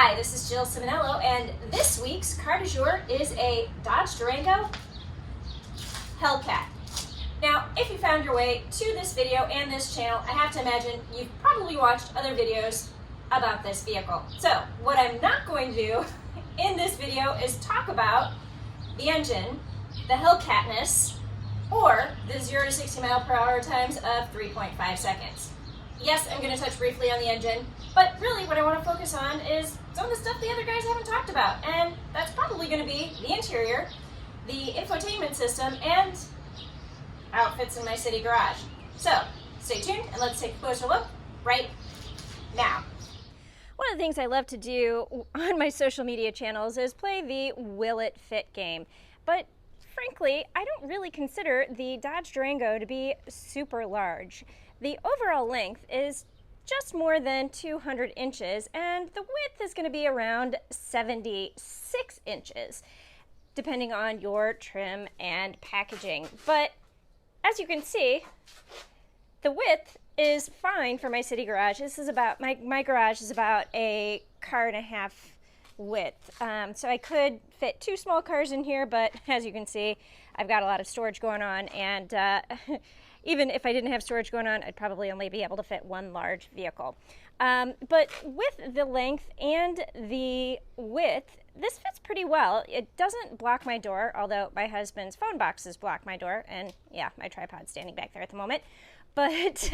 Hi, this is Jill Ciminillo, and this week's car du jour is a Dodge Durango Hellcat. Now, if you found your way to this video and this channel, I have to imagine you've probably watched other videos about this vehicle. So, what I'm not going to do in this video is talk about the engine, the Hellcatness, or the 0 to 60 mile per hour times of 3.5 seconds. Yes, I'm going to touch briefly on the engine, but really what I want to focus on is some of the stuff the other guys haven't talked about, and that's probably going to be the interior, the infotainment system, and outfits in my city garage. So, stay tuned and let's take a closer look right now. One of the things I love to do on my social media channels is play the Will It Fit game, but frankly, I don't really consider the Dodge Durango to be super large. The overall length is just more than 200 inches, and the width is going to be around 76 inches, depending on your trim and packaging. But as you can see, the width is fine for my city garage. This is about, my garage is about a car and a half width. So I could fit 2 small cars in here, but as you can see, I've got a lot of storage going on, and even if I didn't have storage going on, I'd probably only be able to fit 1 large vehicle. But with the length and the width, this fits pretty well. It doesn't block my door, although my husband's phone boxes block my door, and yeah, my tripod's standing back there at the moment. But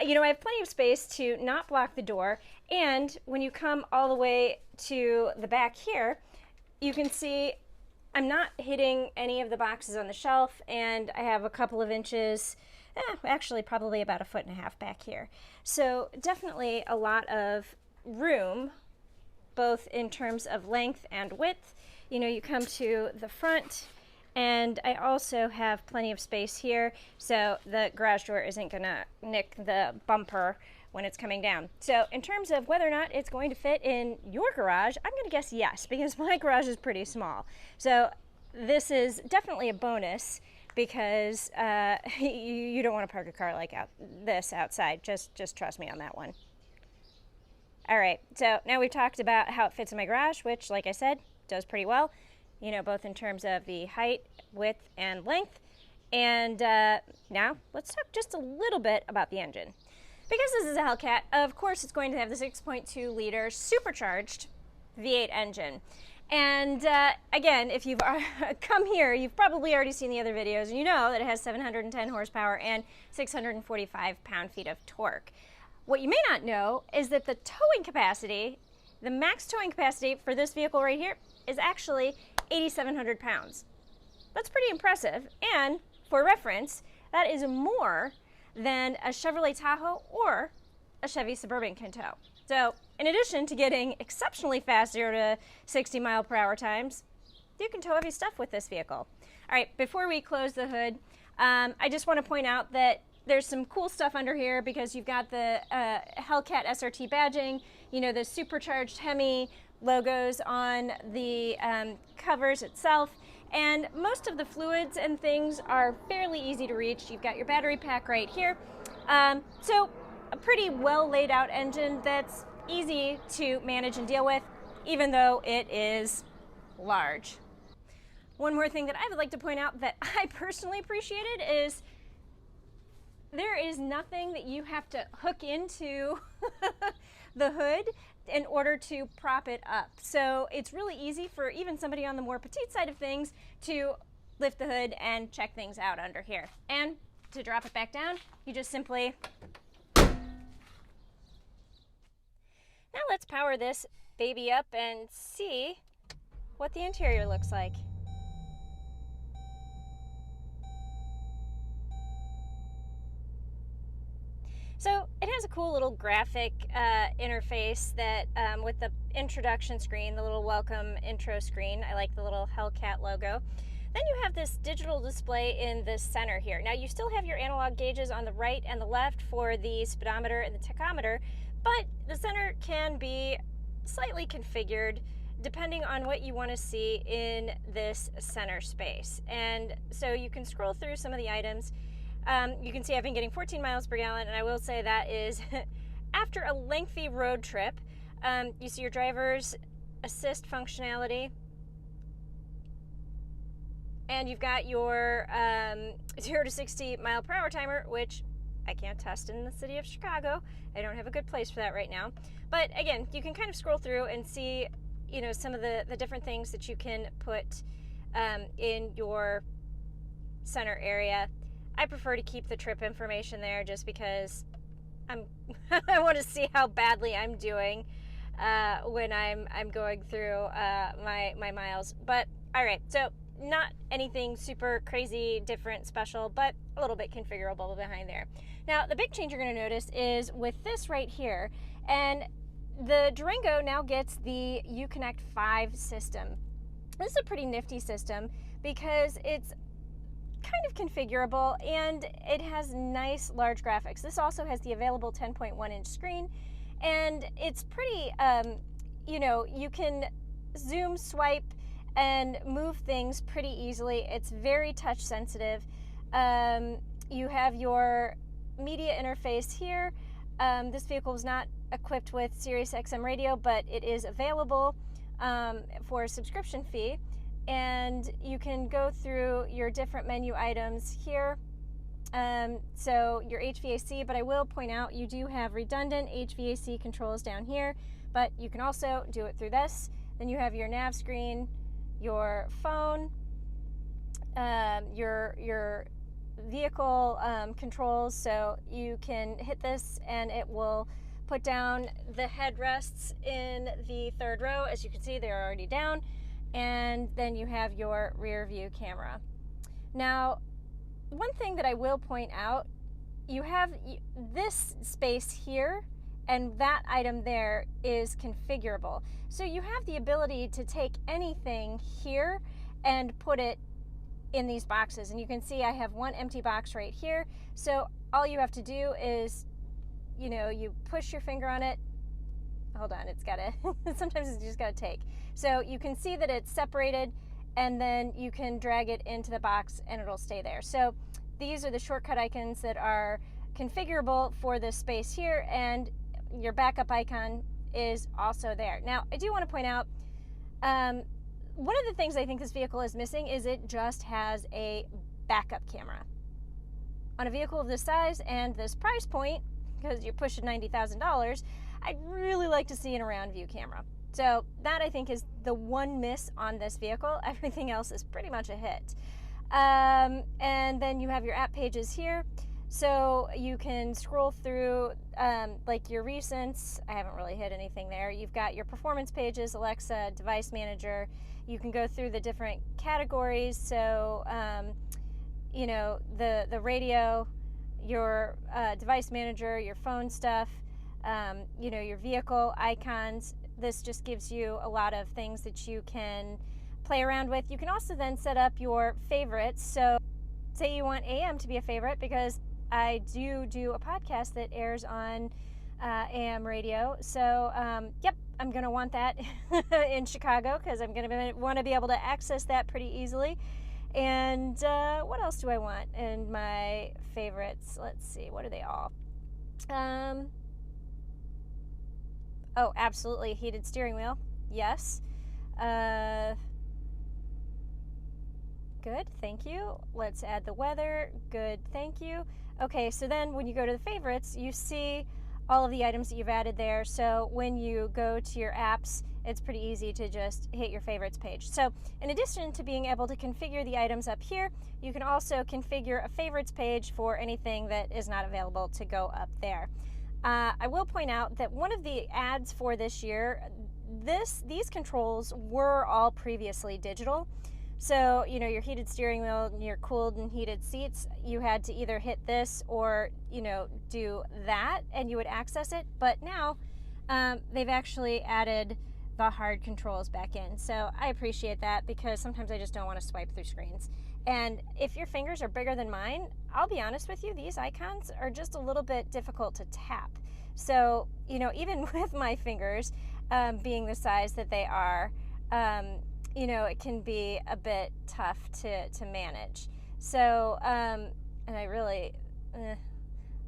you know, I have plenty of space to not block the door, and when you come all the way to the back here, you can see I'm not hitting any of the boxes on the shelf, and I have a couple of inches, actually probably about 1.5 feet back here. So definitely a lot of room, both in terms of length and width. You know, you come to the front, and I also have plenty of space here, so the garage door isn't gonna nick the bumper when it's coming down. So in terms of whether or not it's going to fit in your garage, I'm gonna guess yes, because my garage is pretty small. So this is definitely a bonus, because you don't want to park a car like this outside. Just trust me on that one. All right, so now we've talked about how it fits in my garage, which, like I said, does pretty well, you know, both in terms of the height, width, and length. And now let's talk just a little bit about the engine. Because this is a Hellcat, of course it's going to have the 6.2 liter supercharged V8 engine. And again, if you've come here, you've probably already seen the other videos, and you know that it has 710 horsepower and 645 pound-feet of torque. What you may not know is that the towing capacity, the max towing capacity for this vehicle right here, is actually 8,700 pounds. That's pretty impressive, and for reference, that is more than a Chevrolet Tahoe or a Chevy Suburban can tow. So in addition to getting exceptionally fast 0 to 60 mile per hour times, you can tow heavy stuff with this vehicle. All right, before we close the hood, I just want to point out that there's some cool stuff under here, because you've got the Hellcat SRT badging, you know, the supercharged Hemi logos on the covers itself, and most of the fluids and things are fairly easy to reach. You've got your battery pack right here. So a pretty well laid out engine that's easy to manage and deal with, even though it is large. One more thing that I would like to point out that I personally appreciated is there is nothing that you have to hook into the hood in order to prop it up. So it's really easy for even somebody on the more petite side of things to lift the hood and check things out under here. And to drop it back down, you just simply... Now let's power this baby up and see what the interior looks like. So it has a cool little graphic interface that with the introduction screen, the little welcome intro screen. I like the little Hellcat logo. Then you have this digital display in the center here. Now you still have your analog gauges on the right and the left for the speedometer and the tachometer, but the center can be slightly configured depending on what you want to see in this center space. And so you can scroll through some of the items. You can see I've been getting 14 miles per gallon, and I will say that is after a lengthy road trip. you see your driver's assist functionality. And you've got your 0 to 60 mile per hour timer, which I can't test in the city of Chicago. I don't have a good place for that right now. But again, you can kind of scroll through and see, you know, some of the different things that you can put in your center area. I prefer to keep the trip information there just because I want to see how badly I'm doing when I'm going through my miles. But all right, so not anything super crazy, different, special, but a little bit configurable behind there. Now, the big change you're going to notice is with this right here, and the Durango now gets the Uconnect 5 system. This is a pretty nifty system because it's kind of configurable and it has nice large graphics. This also has the available 10.1 inch screen, and it's pretty, you know, you can zoom, swipe, and move things pretty easily. It's very touch sensitive. You have your media interface here. This vehicle is not equipped with Sirius XM radio, but it is available for a subscription fee. And you can go through your different menu items here. So your HVAC, but I will point out you do have redundant HVAC controls down here, but you can also do it through this. Then you have your nav screen, your phone, your vehicle controls, so you can hit this and it will put down the headrests in the third row. As you can see, they're already down, and then you have your rear view camera. Now, one thing that I will point out, you have this space here, and that item there is configurable. So you have the ability to take anything here and put it in these boxes. And you can see I have one empty box right here. So all you have to do is, you know, you push your finger on it. Hold on, it's gotta, sometimes it's just gotta take. So you can see that it's separated, and then you can drag it into the box and it'll stay there. So these are the shortcut icons that are configurable for this space here, and your backup icon is also there. Now, I do want to point out, one of the things I think this vehicle is missing is it just has a backup camera. On a vehicle of this size and this price point, because you're pushing $90,000, I'd really like to see an around view camera. So that, I think, is the one miss on this vehicle. Everything else is pretty much a hit. And then you have your app pages here. So you can scroll through like your recents. I haven't really hit anything there. You've got your performance pages, Alexa, device manager. You can go through the different categories. So, you know, the radio, your device manager, your phone stuff, you know, your vehicle icons. This just gives you a lot of things that you can play around with. You can also then set up your favorites. So say you want AM to be a favorite, because I do a podcast that airs on AM radio. So, yep, I'm going to want that in Chicago, because I'm going to want to be able to access that pretty easily. And what else do I want in my favorites? Let's see, what are they all? Oh, absolutely, heated steering wheel. Yes. Good, thank you. Let's add the weather. Good, thank you. Okay, so then when you go to the favorites, you see all of the items that you've added there. So when you go to your apps, it's pretty easy to just hit your favorites page. So in addition to being able to configure the items up here, you can also configure a favorites page for anything that is not available to go up there. I will point out that one of the ads for this year, these controls were all previously digital. So, you know, your heated steering wheel, your cooled and heated seats, you had to either hit this or, you know, do that and you would access it. But now they've actually added the hard controls back in. So I appreciate that, because sometimes I just don't want to swipe through screens. And if your fingers are bigger than mine, I'll be honest with you, these icons are just a little bit difficult to tap. So, you know, even with my fingers being the size that they are, you know, it can be a bit tough to manage. So, and I really,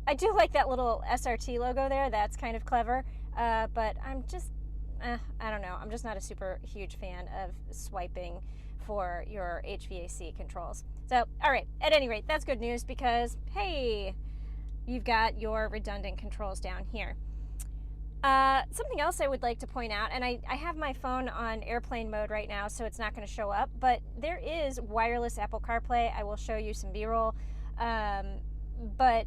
I do like that little SRT logo there. That's kind of clever. But I'm just I don't know. I'm just not a super huge fan of swiping for your HVAC controls. So, all right, at any rate, that's good news because, hey, you've got your redundant controls down here. Something else I would like to point out, and I have my phone on airplane mode right now, so it's not going to show up, but there is wireless Apple CarPlay. I will show you some B-roll, but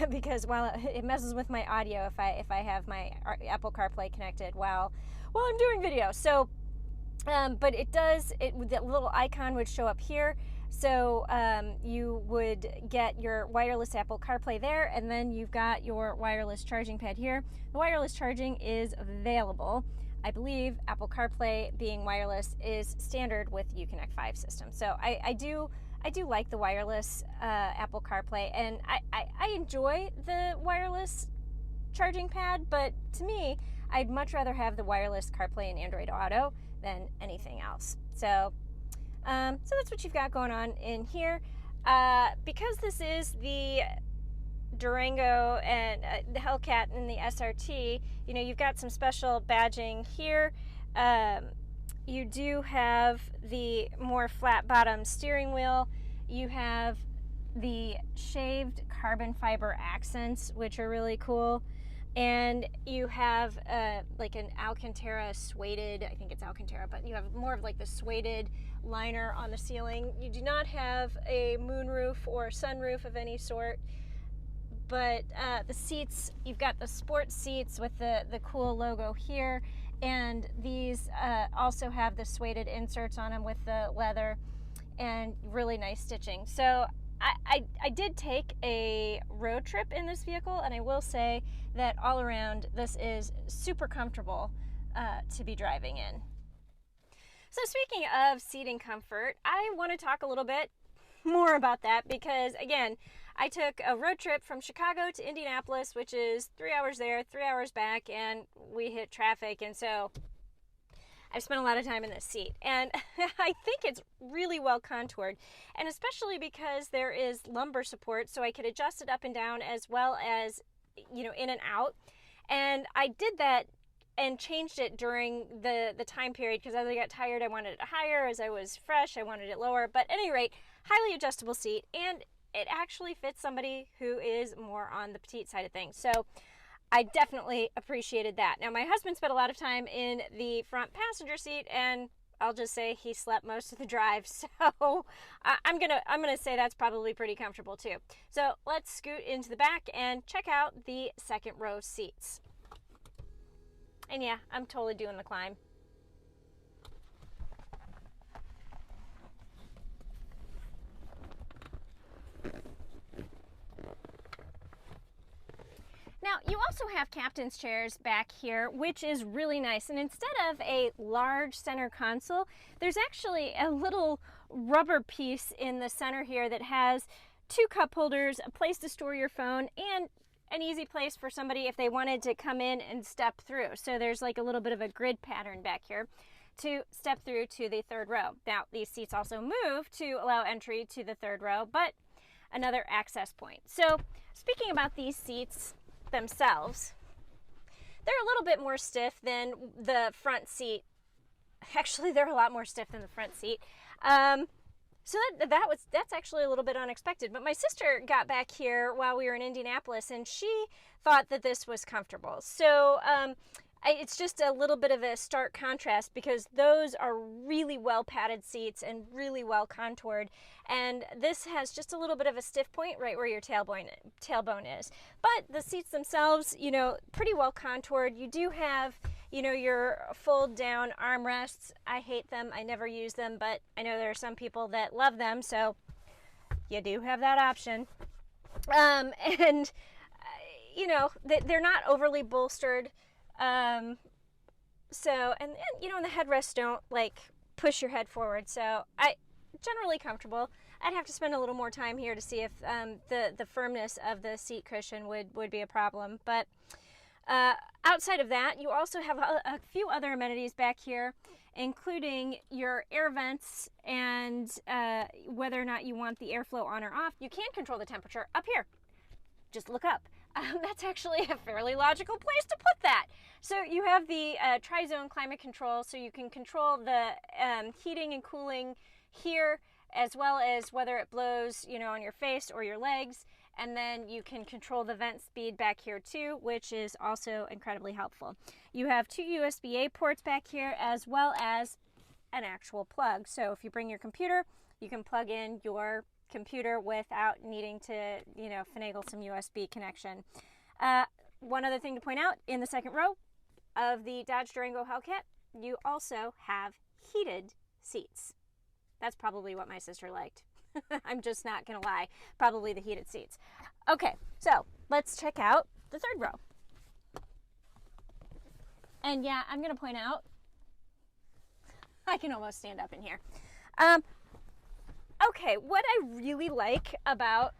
because while it messes with my audio if I have my Apple CarPlay connected while I'm doing video. So, but it does. The little icon would show up here. So you would get your wireless Apple CarPlay there, and then you've got your wireless charging pad here. The wireless charging is available. I believe Apple CarPlay being wireless is standard with Uconnect 5 system. So I do like the wireless Apple CarPlay, and I enjoy the wireless charging pad, but to me, I'd much rather have the wireless CarPlay and Android Auto than anything else. So that's what you've got going on in here. Because this is the Durango and the Hellcat and the SRT, you know, you've got some special badging here. You do have the more flat bottom steering wheel. You have the shaved carbon fiber accents, which are really cool. And you have like an Alcantara suede, I think it's Alcantara, but you have more of like the suede liner on the ceiling. You do not have a moonroof or sunroof of any sort. But the seats, you've got the sport seats with the cool logo here. And these also have the suede inserts on them with the leather and really nice stitching. So I did take a road trip in this vehicle, and I will say that all around this is super comfortable to be driving in. So speaking of seating comfort, I want to talk a little bit more about that because, again, I took a road trip from Chicago to Indianapolis, which is 3 hours there, 3 hours back, and we hit traffic, and so I've spent a lot of time in this seat, and I think it's really well contoured, and especially because there is lumbar support, so I could adjust it up and down as well as, you know, in and out. And I did that and changed it during the time period because as I got tired, I wanted it higher. As I was fresh, I wanted it lower. But at any rate, highly adjustable seat, and it actually fits somebody who is more on the petite side of things. So I definitely appreciated that. Now, my husband spent a lot of time in the front passenger seat, and I'll just say he slept most of the drive. So I'm gonna say that's probably pretty comfortable too. So let's scoot into the back and check out the second row seats. And yeah, I'm totally doing the climb. Now, you also have captain's chairs back here, which is really nice. And instead of a large center console, there's actually a little rubber piece in the center here that has 2 cup holders, a place to store your phone, and an easy place for somebody if they wanted to come in and step through. So there's like a little bit of a grid pattern back here to step through to the third row. Now, these seats also move to allow entry to the third row, but another access point. So speaking about these seats themselves, they're a little bit more stiff than the front seat. Actually, they're a lot more stiff than the front seat. So that's actually a little bit unexpected. But my sister got back here while we were in Indianapolis, and she thought that this was comfortable. So it's just a little bit of a stark contrast because those are really well padded seats and really well contoured, and this has just a little bit of a stiff point right where your tailbone is. But the seats themselves, you know, pretty well contoured. You do have, you know, your fold down armrests. I hate them. I never use them, but I know there are some people that love them, so you do have that option. And you know, they're not overly bolstered. So, and you know, and the headrests don't like push your head forward. So generally comfortable. I'd have to spend a little more time here to see if the firmness of the seat cushion would be a problem. But outside of that, you also have a few other amenities back here, including your air vents and whether or not you want the airflow on or off. You can control the temperature up here. Just look up. That's actually a fairly logical place to put that. So you have the tri-zone climate control, so you can control the heating and cooling here, as well as whether it blows, you know, on your face or your legs. And then you can control the vent speed back here too, which is also incredibly helpful. You have 2 USB-A ports back here, as well as an actual plug. So if you bring your computer, you can plug in your computer without needing to, you know, finagle some USB connection. One other thing to point out, in the second row of the Dodge Durango Hellcat, you also have heated seats. That's probably what my sister liked. I'm just not gonna lie, probably the heated seats. Okay, so let's check out the third row. And yeah, I'm gonna point out, I can almost stand up in here. Okay, what I really like about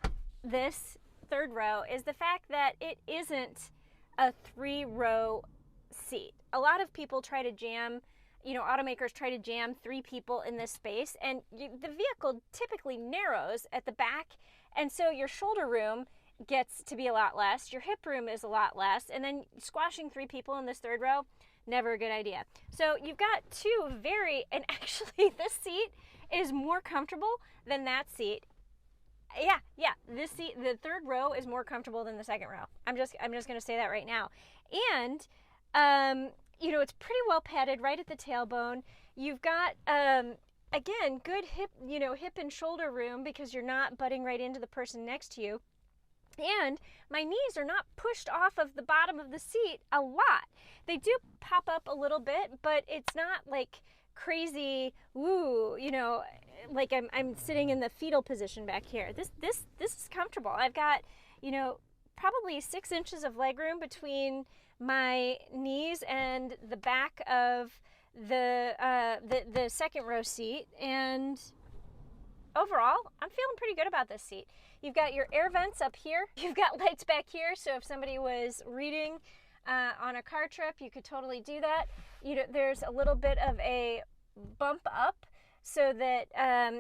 this third row is the fact that it isn't a 3-row seat. A lot of people try to jam, you know, automakers try to jam 3 people in this space, and the vehicle typically narrows at the back, and so your shoulder room gets to be a lot less, your hip room is a lot less, and then squashing 3 people in this third row, never a good idea. So you've got 2 and actually this seat is more comfortable than that seat. Yeah, this seat, the third row, is more comfortable than the second row. I'm just gonna say that right now. And you know, it's pretty well padded right at the tailbone. You've got again, good hip and shoulder room because you're not butting right into the person next to you. And my knees are not pushed off of the bottom of the seat a lot. They do pop up a little bit, but it's not like crazy, woo, you know, like I'm sitting in the fetal position back here. This is comfortable. I've got, you know, probably 6 inches of legroom between my knees and the back of the second row seat, and overall, I'm feeling pretty good about this seat. You've got your air vents up here. You've got lights back here, so if somebody was reading on a car trip, you could totally do that. You know, there's a little bit of a bump up so that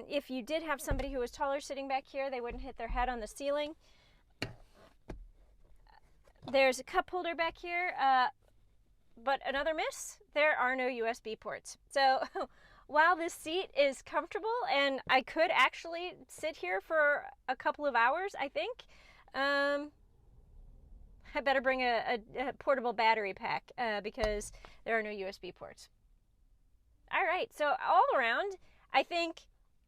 if you did have somebody who was taller sitting back here, they wouldn't hit their head on the ceiling. There's a cup holder back here, but another miss, there are no USB ports. So while this seat is comfortable and I could actually sit here for a couple of hours, I think, I better bring a portable battery pack because there are no USB ports. All right, so all around, I think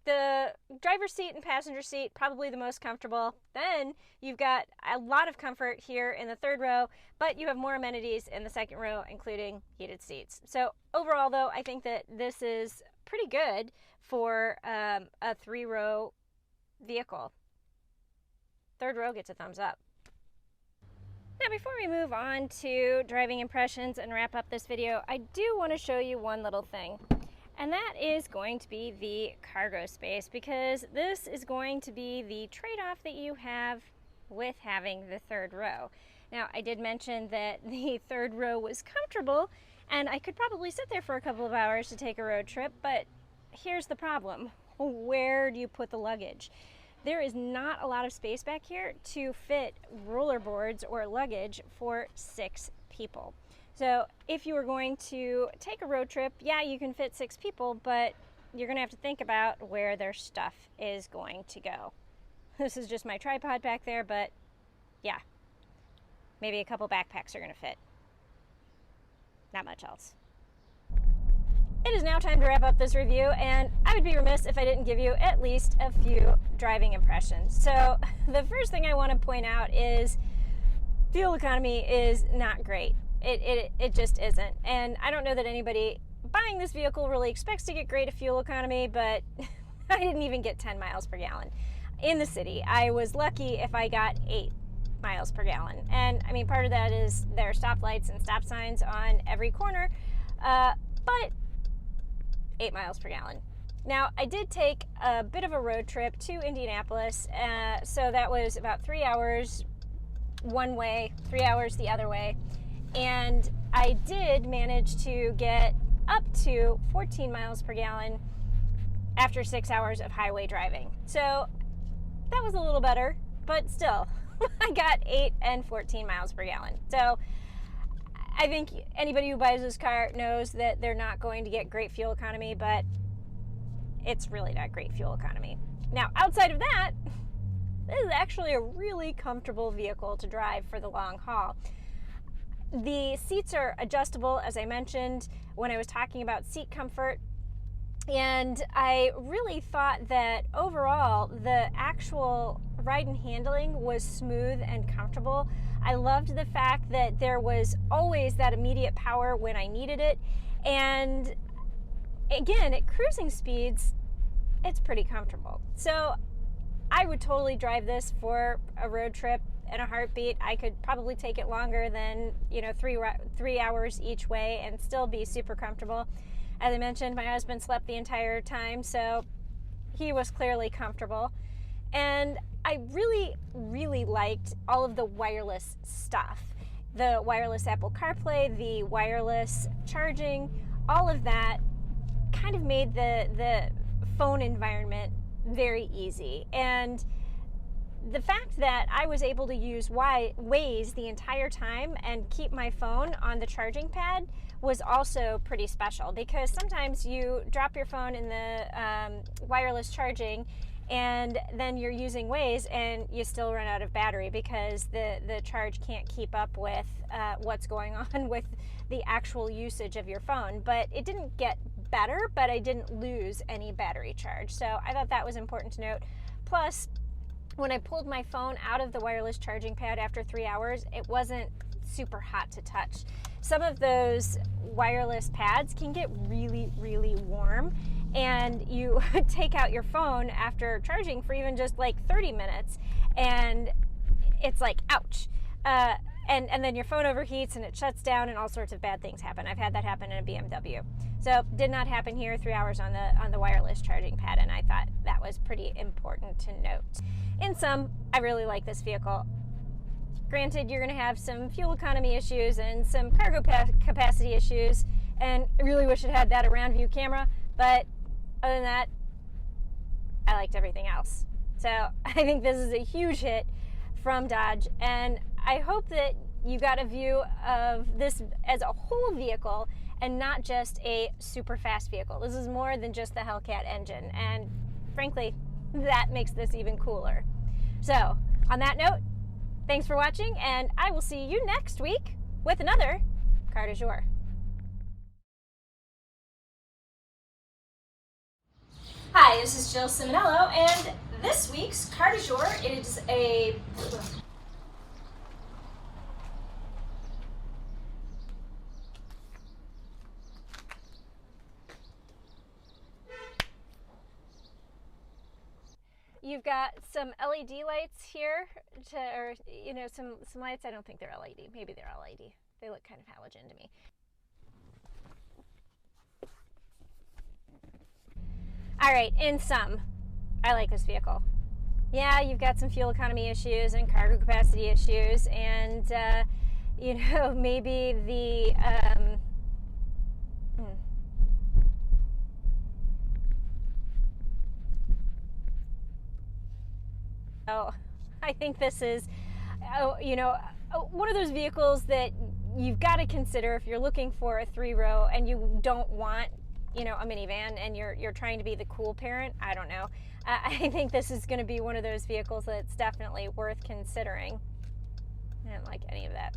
the driver's seat and passenger seat, probably the most comfortable. Then you've got a lot of comfort here in the third row, but you have more amenities in the second row, including heated seats. So overall, though, I think that this is pretty good for a 3-row vehicle. Third row gets a thumbs up. Now, before we move on to driving impressions and wrap up this video, I do want to show you one little thing. And that is going to be the cargo space, because this is going to be the trade-off that you have with having the third row. Now, I did mention that the third row was comfortable, and I could probably sit there for a couple of hours to take a road trip, but here's the problem. Where do you put the luggage? There is not a lot of space back here to fit rollerboards or luggage for 6 people. So if you were going to take a road trip, yeah, you can fit 6 people, but you're going to have to think about where their stuff is going to go. This is just my tripod back there, but yeah, maybe a couple backpacks are going to fit. Not much else. It is now time to wrap up this review, and I would be remiss if I didn't give you at least a few driving impressions. So the first thing I want to point out is fuel economy is not great. It just isn't. And I don't know that anybody buying this vehicle really expects to get great fuel economy, but I didn't even get 10 miles per gallon in the city. I was lucky if I got 8 miles per gallon. And I mean, part of that is there are stoplights and stop signs on every corner, but 8 miles per gallon. Now, I did take a bit of a road trip to Indianapolis, so that was about 3 hours one way, 3 hours the other way. And I did manage to get up to 14 miles per gallon after 6 hours of highway driving. So that was a little better, but still, I got 8 and 14 miles per gallon. So I think anybody who buys this car knows that they're not going to get great fuel economy, but it's really not great fuel economy. Now, outside of that, this is actually a really comfortable vehicle to drive for the long haul. The seats are adjustable, as I mentioned when I was talking about seat comfort. And I really thought that overall the actual ride and handling was smooth and comfortable. I loved the fact that there was always that immediate power when I needed it. And again, at cruising speeds, it's pretty comfortable. So I would totally drive this for a road trip in a heartbeat. I could probably take it longer than, 3 hours each way and still be super comfortable. As I mentioned, my husband slept the entire time, so he was clearly comfortable. And I really, really liked all of the wireless stuff. The wireless Apple Carplay, the wireless charging, all of that kind of made the phone environment very easy. And the fact that I was able to use Waze the entire time and keep my phone on the charging pad was also pretty special, because sometimes you drop your phone in the wireless charging and then you're using Waze and you still run out of battery because the charge can't keep up with what's going on with the actual usage of your phone. But it didn't get better, but I didn't lose any battery charge. So I thought that was important to note. Plus, when I pulled my phone out of the wireless charging pad after 3 hours, it wasn't super hot to touch. Some of those wireless pads can get really, really warm, and you take out your phone after charging for even just like 30 minutes, and it's like, ouch. And then your phone overheats and it shuts down and all sorts of bad things happen. I've had that happen in a BMW. So did not happen here. 3 hours on the wireless charging pad, and I thought that was pretty important to note. In sum, I really like this vehicle. Granted, you're going to have some fuel economy issues and some cargo capacity issues, and I really wish it had that around view camera, but other than that, I liked everything else. So I think this is a huge hit from Dodge, and I hope that you got a view of this as a whole vehicle and not just a super fast vehicle. This is more than just the Hellcat engine, and frankly, that makes this even cooler. So on that note, thanks for watching, and I will see you next week with another Car du Jour. Hi, this is Jill Ciminillo, and this week's Car du Jour is a... You've got some LED lights here, or some lights. I don't think they're LED. Maybe they're LED. They look kind of halogen to me. All right, in sum, I like this vehicle. Yeah, you've got some fuel economy issues and cargo capacity issues, and maybe the I think this is, one of those vehicles that you've got to consider if you're looking for a 3-row and you don't want, a minivan and you're trying to be the cool parent. I don't know. I think this is going to be one of those vehicles that's definitely worth considering. I don't like any of that.